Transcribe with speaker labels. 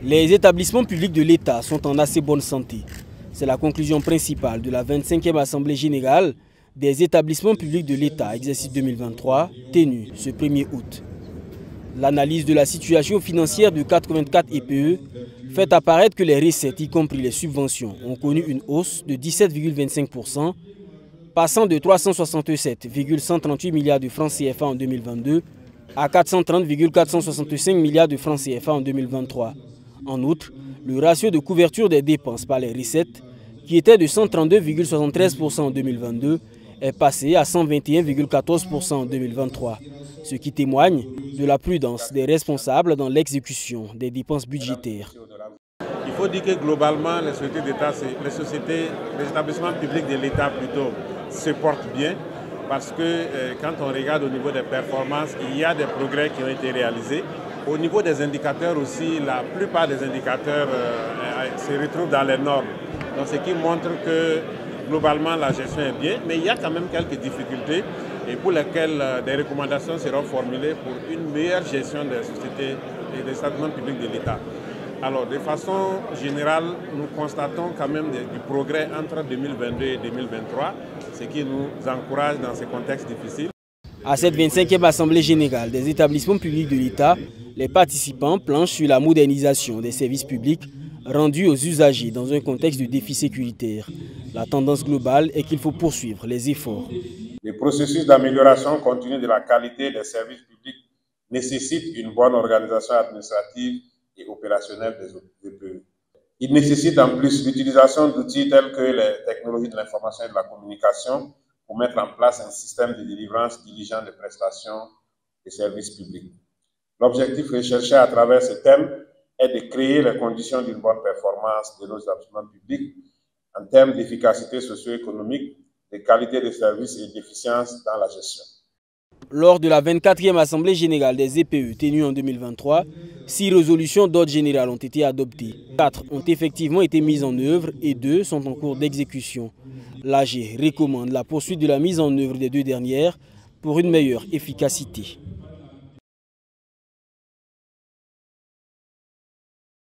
Speaker 1: Les établissements publics de l'État sont en assez bonne santé. C'est la conclusion principale de la 25e Assemblée générale des établissements publics de l'État, exercice 2023, tenue ce 1er août. L'analyse de la situation financière de 84 EPE fait apparaître que les recettes, y compris les subventions, ont connu une hausse de 17,25%, passant de 367,138 milliards de francs CFA en 2022 à 430,465 milliards de francs CFA en 2023. En outre, le ratio de couverture des dépenses par les recettes, qui était de 132,73% en 2022, est passé à 121,14% en 2023, ce qui témoigne de la prudence des responsables dans l'exécution des dépenses budgétaires.
Speaker 2: Il faut dire que globalement, les sociétés d'État, les établissements publics de l'État plutôt, se portent bien parce que quand on regarde au niveau des performances, il y a des progrès qui ont été réalisés. Au niveau des indicateurs aussi, la plupart des indicateurs se retrouvent dans les normes. Donc, ce qui montre que globalement la gestion est bien, mais il y a quand même quelques difficultés et pour lesquelles des recommandations seront formulées pour une meilleure gestion des sociétés et des établissements publics de l'État. Alors, de façon générale, nous constatons quand même du progrès entre 2022 et 2023, ce qui nous encourage dans ces contextes difficiles.
Speaker 1: À cette 25e Assemblée générale des établissements publics de l'État, les participants planchent sur la modernisation des services publics rendus aux usagers dans un contexte de défi sécuritaire. La tendance globale est qu'il faut poursuivre les efforts.
Speaker 2: Les processus d'amélioration continue de la qualité des services publics nécessitent une bonne organisation administrative et opérationnelle des EPE. Il nécessite en plus l'utilisation d'outils tels que les technologies de l'information et de la communication pour mettre en place un système de délivrance diligent de prestations de services publics. L'objectif recherché à travers ce thème est de créer les conditions d'une bonne performance de nos établissements publics en termes d'efficacité socio-économique, de qualité de services et d'efficience dans la gestion.
Speaker 1: Lors de la 24e Assemblée générale des EPE tenue en 2023, 6 résolutions d'ordre général ont été adoptées. 4 ont effectivement été mises en œuvre et 2 sont en cours d'exécution. L'AG recommande la poursuite de la mise en œuvre des 2 dernières pour une meilleure efficacité.